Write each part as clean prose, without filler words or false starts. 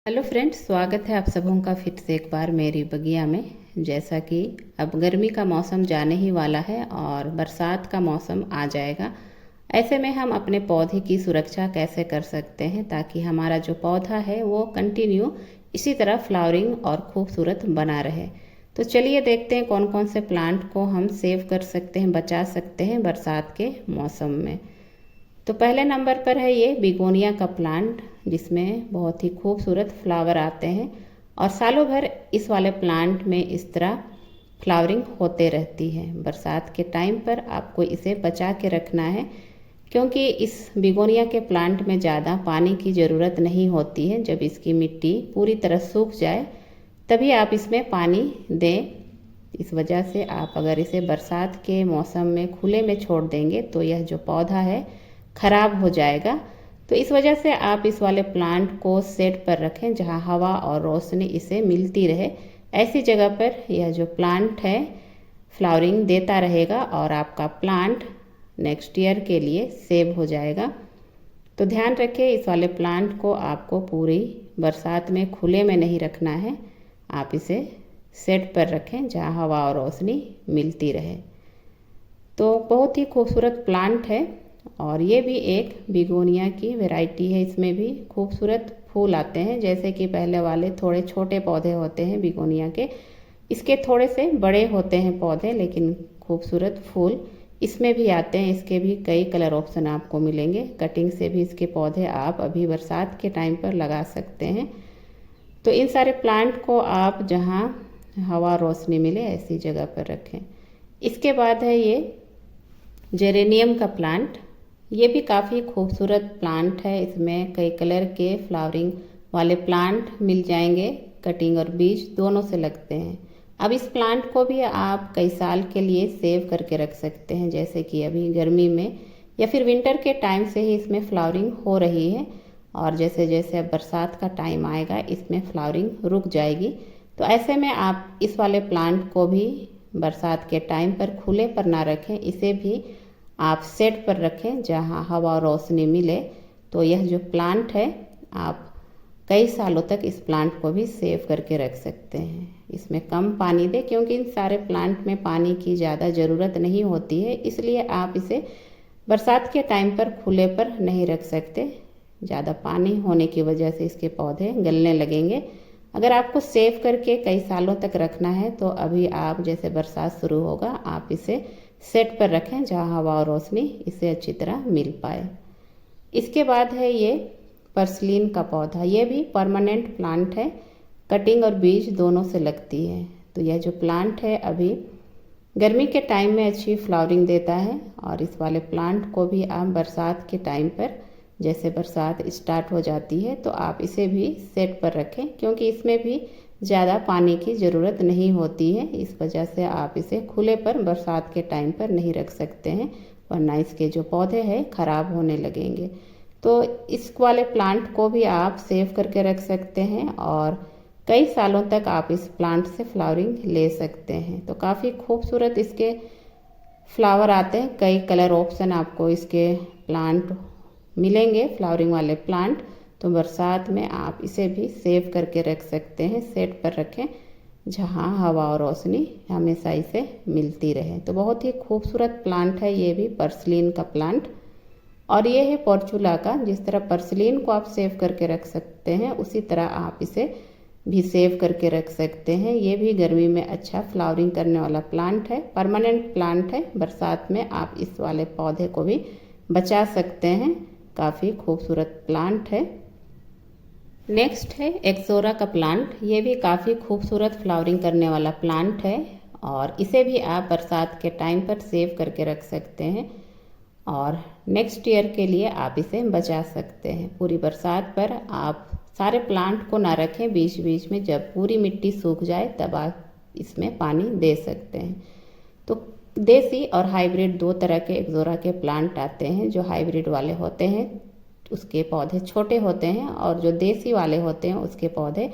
Hello friends, स्वागत है आप सबों का फिर से एक बार मेरी बगिया में। जैसा कि अब गर्मी का मौसम जाने ही वाला है और बरसात का मौसम आ जाएगा। ऐसे में हम अपने पौधे की सुरक्षा कैसे कर सकते हैं ताकि हमारा जो पौधा है वो कंटिन्यू इसी तरह फ्लावरिंग और खूबसूरत बना रहे। तो चलिए देखते हैं कौन कौन से प्लांट को हम सेव कर सकते हैं, बचा सकते हैं बरसात के मौसम में। तो पहले नंबर पर है ये बिगोनिया का प्लांट, जिसमें बहुत ही खूबसूरत फ्लावर आते हैं और सालों भर इस वाले प्लांट में इस तरह फ्लावरिंग होते रहती है। बरसात के टाइम पर आपको इसे बचा के रखना है, क्योंकि इस बिगोनिया के प्लांट में ज़्यादा पानी की ज़रूरत नहीं होती है। जब इसकी मिट्टी पूरी तरह सूख जाए तभी आप इसमें पानी दें। इस वजह से आप अगर इसे बरसात के मौसम में खुले में छोड़ देंगे तो यह जो पौधा है खराब हो जाएगा। तो इस वजह से आप इस वाले प्लांट को सेट पर रखें जहां हवा और रोशनी इसे मिलती रहे। ऐसी जगह पर यह जो प्लांट है फ्लावरिंग देता रहेगा और आपका प्लांट नेक्स्ट ईयर के लिए सेव हो जाएगा। तो ध्यान रखें, इस वाले प्लांट को आपको पूरी बरसात में खुले में नहीं रखना है। आप इसे सेट पर रखें जहां हवा और रोशनी मिलती रहे। तो बहुत ही खूबसूरत प्लांट है और ये भी एक बिगोनिया की वैरायटी है। इसमें भी खूबसूरत फूल आते हैं, जैसे कि पहले वाले थोड़े छोटे पौधे होते हैं बिगोनिया के, इसके थोड़े से बड़े होते हैं पौधे, लेकिन खूबसूरत फूल इसमें भी आते हैं। इसके भी कई कलर ऑप्शन आपको मिलेंगे। कटिंग से भी इसके पौधे आप अभी बरसात के टाइम पर लगा सकते हैं। तो इन सारे प्लांट को आप जहाँ हवा रोशनी मिले ऐसी जगह पर रखें। इसके बाद है ये जेरेनियम का प्लांट। ये भी काफ़ी खूबसूरत प्लांट है। इसमें कई कलर के फ्लावरिंग वाले प्लांट मिल जाएंगे, कटिंग और बीज दोनों से लगते हैं। अब इस प्लांट को भी आप कई साल के लिए सेव करके रख सकते हैं, जैसे कि अभी गर्मी में या फिर विंटर के टाइम से ही इसमें फ्लावरिंग हो रही है और जैसे जैसे अब बरसात का टाइम आएगा इसमें फ्लावरिंग रुक जाएगी। तो ऐसे में आप इस वाले प्लांट को भी बरसात के टाइम पर खुले पर ना रखें, इसे भी आप सेट पर रखें जहां हवा और रोशनी मिले। तो यह जो प्लांट है आप कई सालों तक इस प्लांट को भी सेव करके रख सकते हैं। इसमें कम पानी दें, क्योंकि इन सारे प्लांट में पानी की ज़्यादा ज़रूरत नहीं होती है, इसलिए आप इसे बरसात के टाइम पर खुले पर नहीं रख सकते। ज़्यादा पानी होने की वजह से इसके पौधे गलने लगेंगे। अगर आपको सेव करके कई सालों तक रखना है तो अभी आप जैसे बरसात शुरू होगा आप इसे सेट पर रखें जहां हवा और रोशनी इसे अच्छी तरह मिल पाए। इसके बाद है ये पर्सलीन का पौधा। ये भी परमानेंट प्लांट है, कटिंग और बीज दोनों से लगती है। तो यह जो प्लांट है अभी गर्मी के टाइम में अच्छी फ्लावरिंग देता है और इस वाले प्लांट को भी आप बरसात के टाइम पर जैसे बरसात स्टार्ट हो जाती है तो आप इसे भी सेट पर रखें, क्योंकि इसमें भी ज़्यादा पानी की ज़रूरत नहीं होती है। इस वजह से आप इसे खुले पर बरसात के टाइम पर नहीं रख सकते हैं, वरना इसके जो पौधे हैं ख़राब होने लगेंगे। तो इस वाले प्लांट को भी आप सेव करके रख सकते हैं और कई सालों तक आप इस प्लांट से फ्लावरिंग ले सकते हैं। तो काफ़ी खूबसूरत इसके फ्लावर आते हैं, कई कलर ऑप्शन आपको इसके प्लांट मिलेंगे, फ्लावरिंग वाले प्लांट। तो बरसात में आप इसे भी सेव करके रख सकते हैं, सेट पर रखें जहां हवा और रोशनी हमेशा इसे मिलती रहे। तो बहुत ही खूबसूरत प्लांट है ये भी, पर्सलीन का प्लांट। और ये है पोर्चुला का। जिस तरह पर्सलीन को आप सेव करके रख सकते हैं उसी तरह आप इसे भी सेव करके रख सकते हैं। ये भी गर्मी में अच्छा फ्लावरिंग करने वाला प्लांट है, परमानेंट प्लांट है। बरसात में आप इस वाले पौधे को भी बचा सकते हैं, काफ़ी खूबसूरत प्लांट है। नेक्स्ट है एक्सोरा का प्लांट। ये भी काफ़ी खूबसूरत फ्लावरिंग करने वाला प्लांट है और इसे भी आप बरसात के टाइम पर सेव करके रख सकते हैं और नेक्स्ट ईयर के लिए आप इसे बचा सकते हैं। पूरी बरसात पर आप सारे प्लांट को ना रखें, बीच बीच में जब पूरी मिट्टी सूख जाए तब आप इसमें पानी दे सकते हैं। तो देसी और हाइब्रिड दो तरह के एक्सोरा के प्लांट आते हैं। जो हाइब्रिड वाले होते हैं उसके पौधे छोटे होते हैं और जो देसी वाले होते हैं उसके पौधे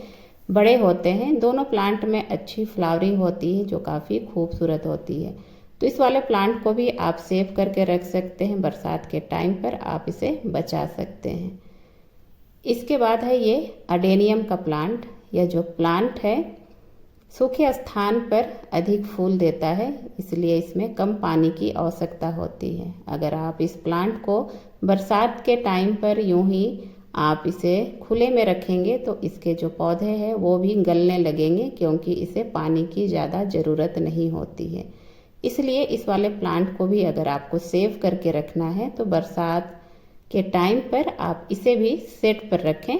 बड़े होते हैं। दोनों प्लांट में अच्छी फ्लावरिंग होती है जो काफ़ी खूबसूरत होती है। तो इस वाले प्लांट को भी आप सेव करके रख सकते हैं, बरसात के टाइम पर आप इसे बचा सकते हैं। इसके बाद है ये अडेनियम का प्लांट। यह जो प्लांट है सूखे स्थान पर अधिक फूल देता है, इसलिए इसमें कम पानी की आवश्यकता होती है। अगर आप इस प्लांट को बरसात के टाइम पर यूं ही आप इसे खुले में रखेंगे तो इसके जो पौधे हैं वो भी गलने लगेंगे, क्योंकि इसे पानी की ज़्यादा ज़रूरत नहीं होती है। इसलिए इस वाले प्लांट को भी अगर आपको सेव करके रखना है तो बरसात के टाइम पर आप इसे भी सेट पर रखें,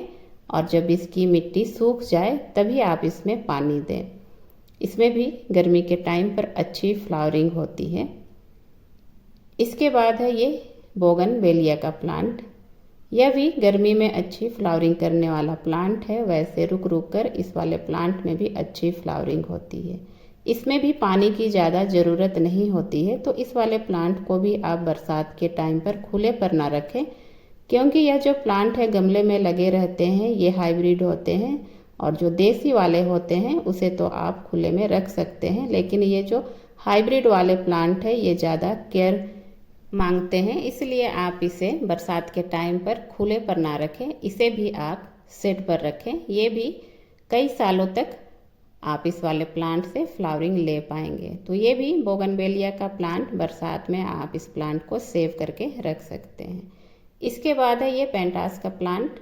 और जब इसकी मिट्टी सूख जाए तभी आप इसमें पानी दें। इसमें भी गर्मी के टाइम पर अच्छी फ्लावरिंग होती है। इसके बाद है ये बोगनवेलिया का प्लांट। यह भी गर्मी में अच्छी फ्लावरिंग करने वाला प्लांट है। वैसे रुक रुक कर इस वाले प्लांट में भी अच्छी फ्लावरिंग होती है। इसमें भी पानी की ज़्यादा ज़रूरत नहीं होती है, तो इस वाले प्लांट को भी आप बरसात के टाइम पर खुले पर ना रखें, क्योंकि यह जो प्लांट है गमले में लगे रहते हैं, ये हाइब्रिड होते हैं, और जो देसी वाले होते हैं उसे तो आप खुले में रख सकते हैं, लेकिन ये जो हाइब्रिड वाले प्लांट है ये ज़्यादा केयर मांगते हैं, इसलिए आप इसे बरसात के टाइम पर खुले पर ना रखें। इसे भी आप सेट पर रखें। ये भी कई सालों तक आप इस वाले प्लांट से फ्लावरिंग ले पाएंगे। तो ये भी बोगनवेलिया का प्लांट, बरसात में आप इस प्लांट को सेव करके रख सकते हैं। इसके बाद है ये पेंटास का प्लांट।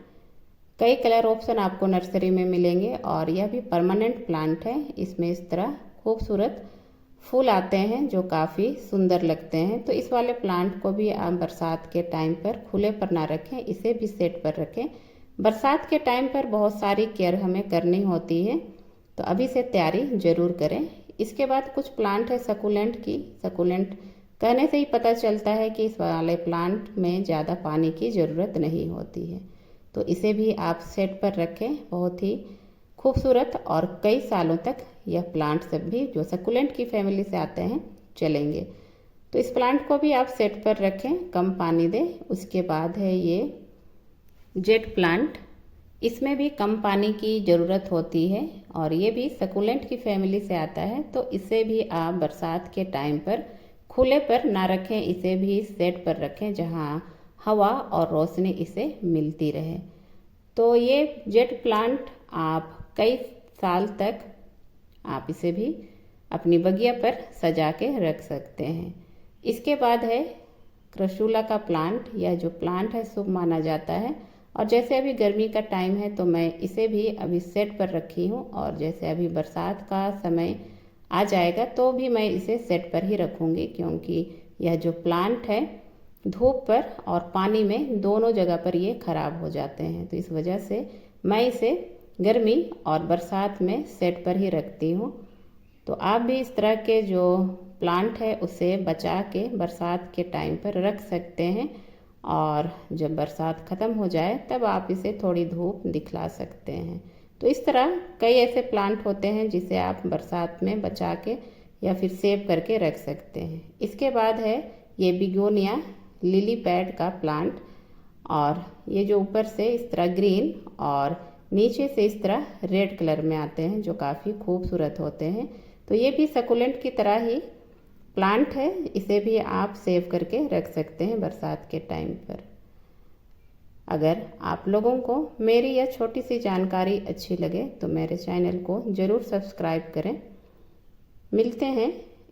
कई कलर ऑप्शन आपको नर्सरी में मिलेंगे, और यह भी परमानेंट प्लांट है। इसमें इस तरह खूबसूरत फूल आते हैं जो काफ़ी सुंदर लगते हैं। तो इस वाले प्लांट को भी आप बरसात के टाइम पर खुले पर ना रखें, इसे भी सेट पर रखें। बरसात के टाइम पर बहुत सारी केयर हमें करनी होती है, तो अभी से तैयारी जरूर करें। इसके बाद कुछ प्लांट है सकुलेंट की। सकुलेंट कहने से ही पता चलता है कि इस वाले प्लांट में ज़्यादा पानी की ज़रूरत नहीं होती है, तो इसे भी आप सेट पर रखें। बहुत ही खूबसूरत और कई सालों तक यह प्लांट सब भी जो सकुलेंट की फैमिली से आते हैं चलेंगे। तो इस प्लांट को भी आप सेट पर रखें, कम पानी दें। उसके बाद है ये जेट प्लांट। इसमें भी कम पानी की ज़रूरत होती है, और ये भी सकुलेंट की फैमिली से आता है, तो इसे भी आप बरसात के टाइम पर खुले पर ना रखें, इसे भी सेट पर रखें जहाँ हवा और रोशनी इसे मिलती रहे। तो ये जेट प्लांट आप कई साल तक आप इसे भी अपनी बगिया पर सजा के रख सकते हैं। इसके बाद है क्रसूला का प्लांट। यह जो प्लांट है शुभ माना जाता है, और जैसे अभी गर्मी का टाइम है तो मैं इसे भी अभी सेट पर रखी हूँ, और जैसे अभी बरसात का समय आ जाएगा तो भी मैं इसे सेट पर ही रखूँगी, क्योंकि यह जो प्लांट है धूप पर और पानी में दोनों जगह पर ये खराब हो जाते हैं। तो इस वजह से मैं इसे गर्मी और बरसात में सेट पर ही रखती हूँ। तो आप भी इस तरह के जो प्लांट है उसे बचा के बरसात के टाइम पर रख सकते हैं, और जब बरसात ख़त्म हो जाए तब आप इसे थोड़ी धूप दिखला सकते हैं। तो इस तरह कई ऐसे प्लांट होते हैं जिसे आप बरसात में बचा के या फिर सेव करके रख सकते हैं। इसके बाद है ये बिगोनिया लिली पैड का प्लांट, और ये जो ऊपर से इस तरह ग्रीन और नीचे से इस तरह रेड कलर में आते हैं जो काफ़ी खूबसूरत होते हैं। तो ये भी सकुलेंट की तरह ही प्लांट है, इसे भी आप सेव करके रख सकते हैं बरसात के टाइम पर। अगर आप लोगों को मेरी यह छोटी सी जानकारी अच्छी लगे तो मेरे चैनल को ज़रूर सब्सक्राइब करें। मिलते हैं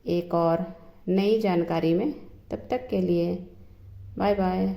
एक और नई जानकारी में, तब तक के लिए बाय बाय।